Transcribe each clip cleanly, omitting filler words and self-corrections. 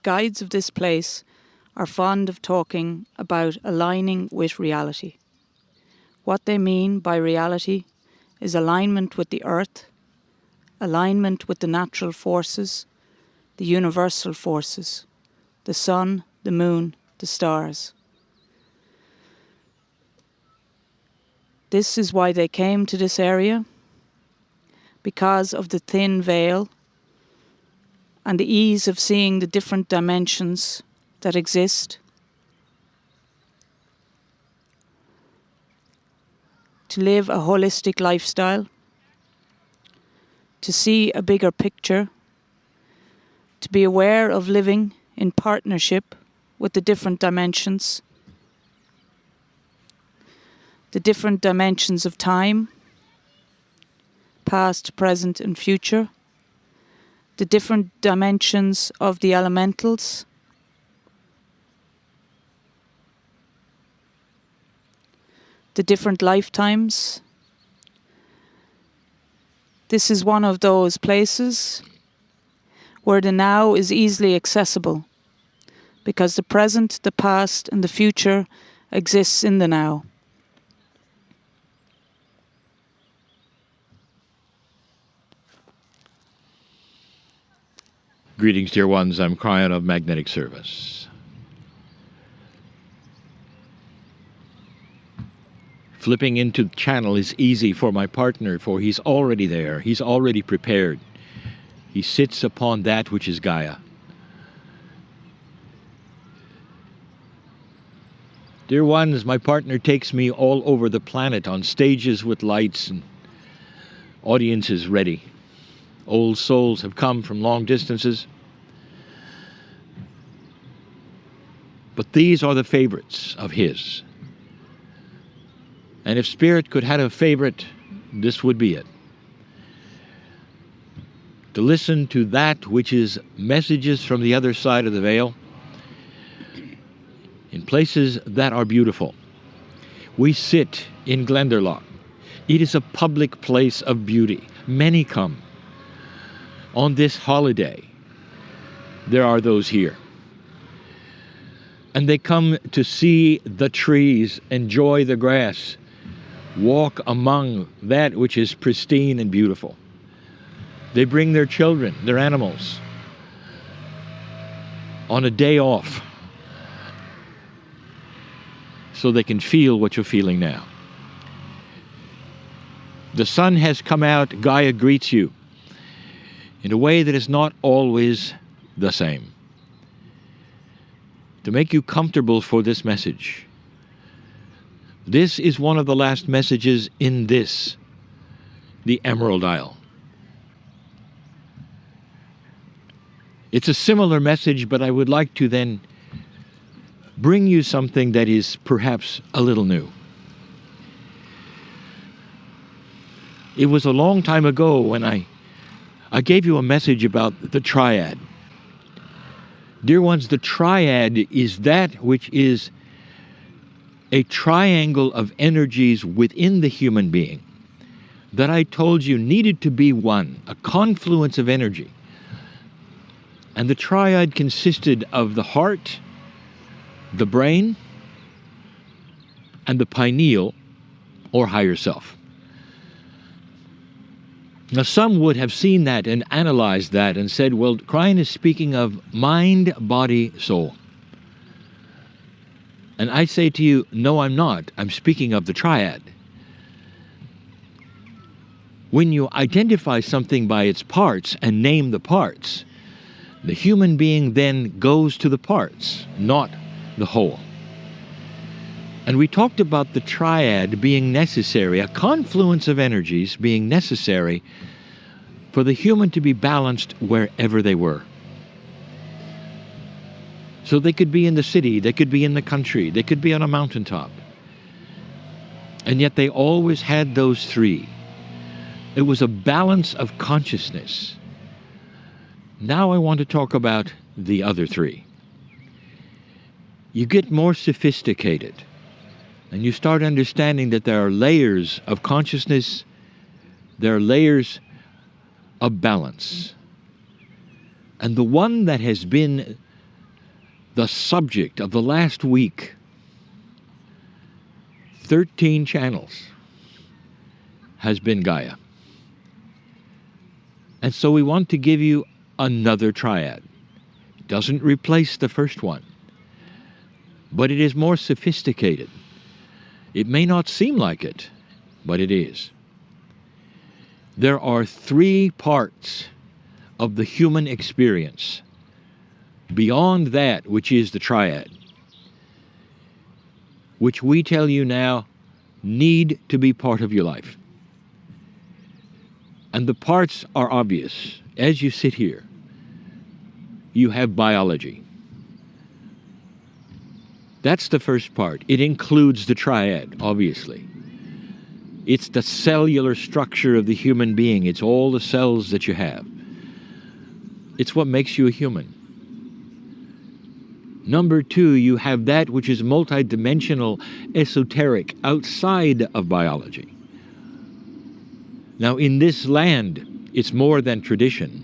guides of this place are fond of talking about aligning with reality. What they mean by reality is alignment with the earth, alignment with the natural forces, the universal forces, the sun, the moon, the stars. This is why they came to this area, because of the thin veil and the ease of seeing the different dimensions that exist. To live a holistic lifestyle, to see a bigger picture, to be aware of living in partnership with the different dimensions, the different dimensions of time, past, present and future, the different dimensions of the elementals, the different lifetimes. This is one of those places where the now is easily accessible, because the present, the past and the future exists in the now. Greetings, dear ones. I'm Kryon of Magnetic Service. Flipping into the channel is easy for my partner, for he's already there. He's already prepared. He sits upon that which is Gaia. Dear ones, my partner takes me all over the planet on stages with lights and audiences ready. Old souls have come from long distances. But these are the favorites of his. And if Spirit could have a favorite, this would be it. To listen to that which is messages from the other side of the veil in places that are beautiful. We sit in Glendalough. It is a public place of beauty. Many come. On this holiday, there are those here. And they come to see the trees, enjoy the grass, walk among that which is pristine and beautiful. They bring their children, their animals, on a day off, so they can feel what you're feeling now. The sun has come out, Gaia greets you in a way that is not always the same. To make you comfortable for this message. This is one of the last messages in this, the Emerald Isle. It's a similar message, but I would like to then bring you something that is perhaps a little new. It was a long time ago when I gave you a message about the triad. Dear ones, the triad is that which is a triangle of energies within the human being that I told you needed to be one, a confluence of energy. And the triad consisted of the heart, the brain, and the pineal, or higher self. Now, some would have seen that and analyzed that and said, well, Kryon is speaking of mind, body, soul. And I say to you, no, I'm not. I'm speaking of the triad. When you identify something by its parts and name the parts, the human being then goes to the parts, not the whole. And we talked about the triad being necessary, a confluence of energies being necessary for the human to be balanced wherever they were. So they could be in the city, they could be in the country, they could be on a mountaintop. And yet they always had those three. It was a balance of consciousness. Now I want to talk about the other three. You get more sophisticated, and you start understanding that there are layers of consciousness, there are layers of balance. And the one that has been The subject of the last week, 13 channels, has been Gaia. And so we want to give you another triad. It doesn't replace the first one, but it is more sophisticated. It may not seem like it, but it is. There are 3 parts of the human experience beyond that which is the triad, which we tell you now need to be part of your life. And the parts are obvious. As you sit here, you have biology. That's the first part. It includes the triad, obviously. It's the cellular structure of the human being. It's all the cells that you have. It's what makes you a human. Number 2, you have that which is multidimensional, esoteric, outside of biology. Now, in this land, it's more than tradition.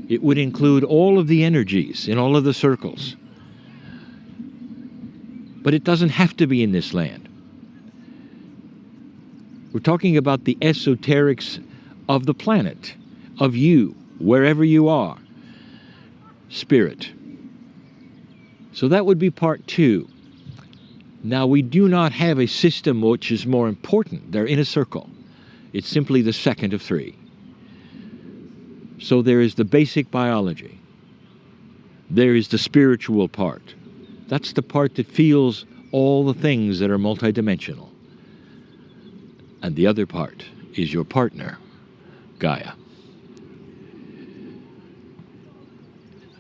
It would include all of the energies in all of the circles. But it doesn't have to be in this land. We're talking about the esoterics of the planet, of you, wherever you are. Spirit. So that would be part 2. Now, we do not have a system which is more important. They're in a circle. It's simply the second of 3. So there is the basic biology. There is the spiritual part. That's the part that feels all the things that are multidimensional. And the other part is your partner, Gaia.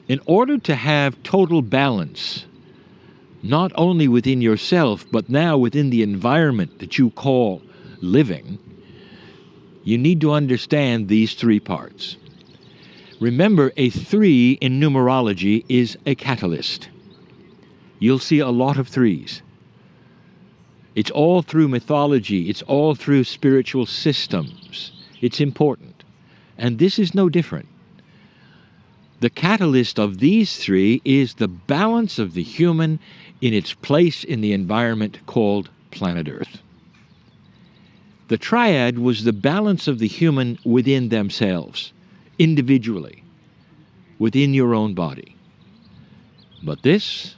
In order to have total balance, not only within yourself, but now within the environment that you call living, you need to understand these 3 parts. Remember, a 3 in numerology is a catalyst. You'll see a lot of 3s. It's all through mythology. It's all through spiritual systems. It's important. And this is no different. The catalyst of these 3 is the balance of the human in its place in the environment called planet Earth. The triad was the balance of the human within themselves, individually, within your own body. But this,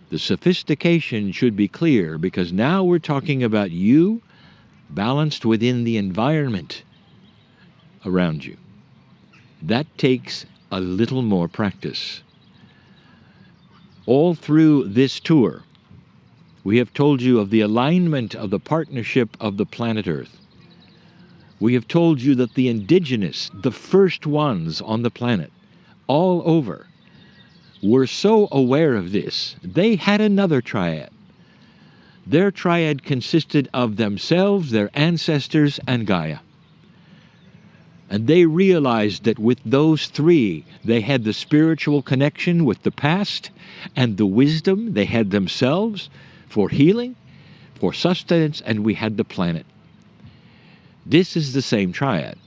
the sophistication should be clear, because now we're talking about you balanced within the environment around you. That takes a little more practice. All through this tour, we have told you of the alignment of the partnership of the planet Earth. We have told you that the indigenous, the first ones on the planet, all over, were so aware of this, they had another triad. Their triad consisted of themselves, their ancestors, and Gaia. And they realized that with those 3, they had the spiritual connection with the past and the wisdom they had themselves for healing, for sustenance, and we had the planet. This is the same triad.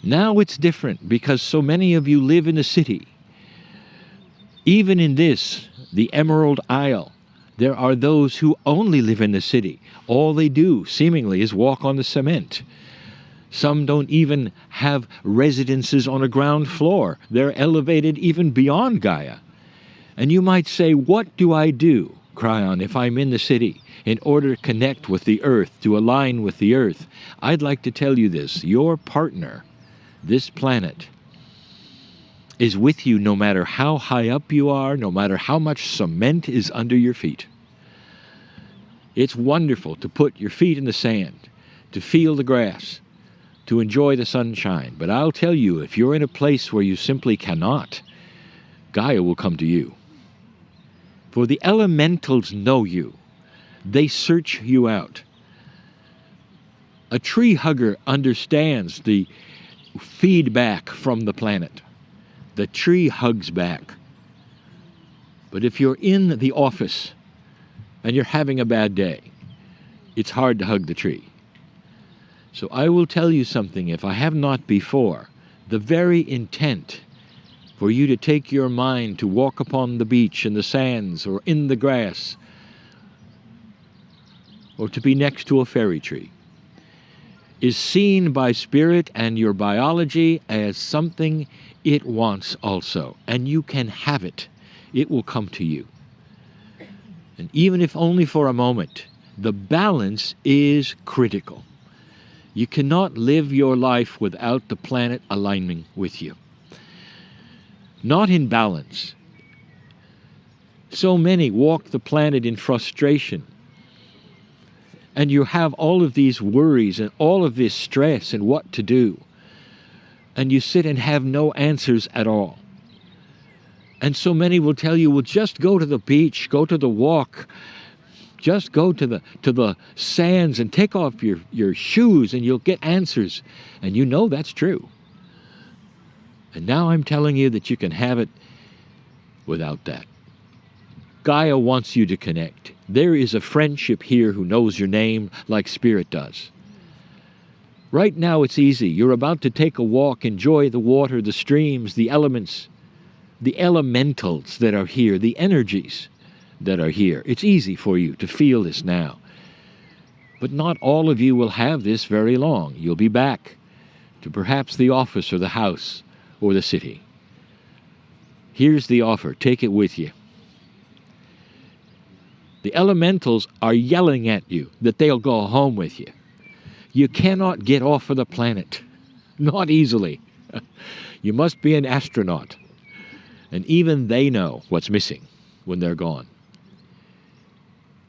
Now it's different because so many of you live in a city. Even in this, the Emerald Isle, there are those who only live in the city. All they do, seemingly, is walk on the cement. Some don't even have residences on a ground floor. They're elevated even beyond Gaia. And you might say, what do I do, Kryon, if I'm in the city, in order to connect with the earth, to align with the earth? I'd like to tell you this. Your partner, this planet, is with you no matter how high up you are, no matter how much cement is under your feet. It's wonderful to put your feet in the sand, to feel the grass, to enjoy the sunshine. But I'll tell you, if you're in a place where you simply cannot, Gaia will come to you. For the elementals know you. They search you out. A tree hugger understands the feedback from the planet. The tree hugs back. But if you're in the office and you're having a bad day, it's hard to hug the tree. So I will tell you something, if I have not before. The very intent for you to take your mind to walk upon the beach, in the sands, or in the grass, or to be next to a fairy tree, is seen by spirit and your biology as something it wants also, and you can have it. It will come to you. And even if only for a moment, the balance is critical. You cannot live your life without the planet aligning with you. Not in balance. So many walk the planet in frustration. And you have all of these worries and all of this stress and what to do. And you sit and have no answers at all. And so many will tell you, well, just go to the beach, go to the walk, just go to the sands and take off your shoes and you'll get answers. And you know that's true. And now I'm telling you that you can have it without that. Gaia wants you to connect. There is a friendship here who knows your name like Spirit does. Right now it's easy. You're about to take a walk, enjoy the water, the streams, the elements, the elementals that are here, the energies that are here. It's easy for you to feel this now. But not all of you will have this very long. You'll be back to perhaps the office or the house or the city. Here's the offer. Take it with you. The elementals are yelling at you that they'll go home with you. You cannot get off of the planet. Not easily. You must be an astronaut. And even they know what's missing when they're gone.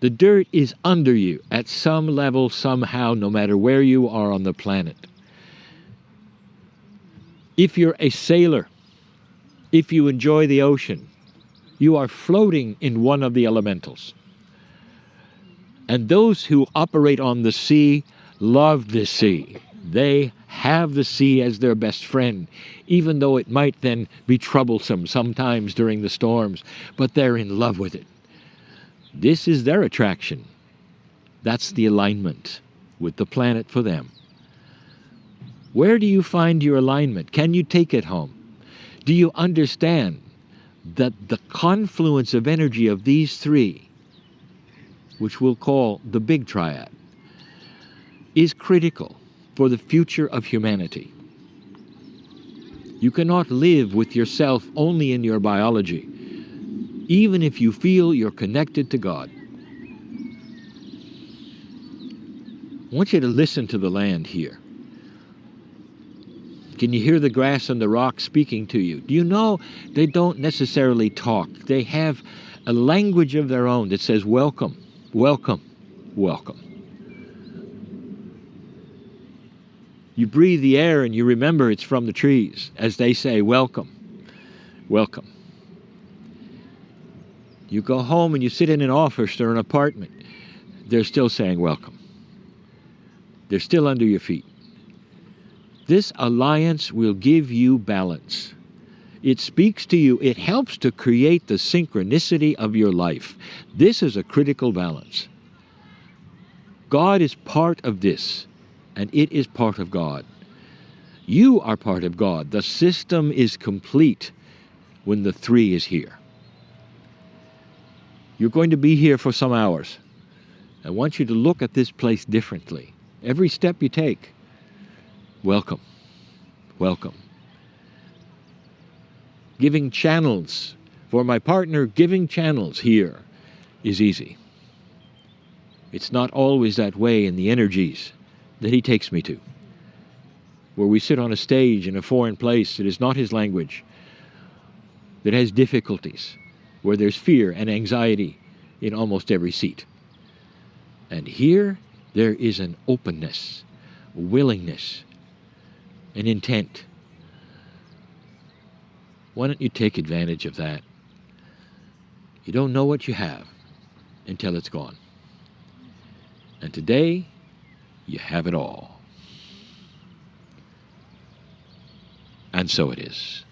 The dirt is under you at some level, somehow, no matter where you are on the planet. If you're a sailor, if you enjoy the ocean, you are floating in one of the elementals. And those who operate on the sea love the sea. They have the sea as their best friend, even though it might then be troublesome sometimes during the storms, but they're in love with it. This is their attraction. That's the alignment with the planet for them. Where do you find your alignment? Can you take it home? Do you understand that the confluence of energy of these three, which we'll call the big triad, is critical for the future of humanity? You cannot live with yourself only in your biology, even if you feel you're connected to God. I want you to listen to the land here. Can you hear the grass and the rock speaking to you? Do you know they don't necessarily talk? They have a language of their own that says, welcome, welcome, welcome. You breathe the air and you remember it's from the trees as they say, welcome, welcome. You go home and you sit in an office or an apartment, they're still saying welcome. They're still under your feet. This alliance will give you balance. It speaks to you. It helps to create the synchronicity of your life. This is a critical balance. God is part of this, and it is part of God. You are part of God. The system is complete when the three is here. You're going to be here for some hours. I want you to look at this place differently. Every step you take, welcome, welcome. Giving channels, for my partner, giving channels here is easy. It's not always that way in the energies that he takes me to, where we sit on a stage in a foreign place that is not his language, that has difficulties, where there's fear and anxiety in almost every seat. And here, there is an openness, willingness, an intent. Why don't you take advantage of that? You don't know what you have until it's gone. And today, you have it all. And so it is.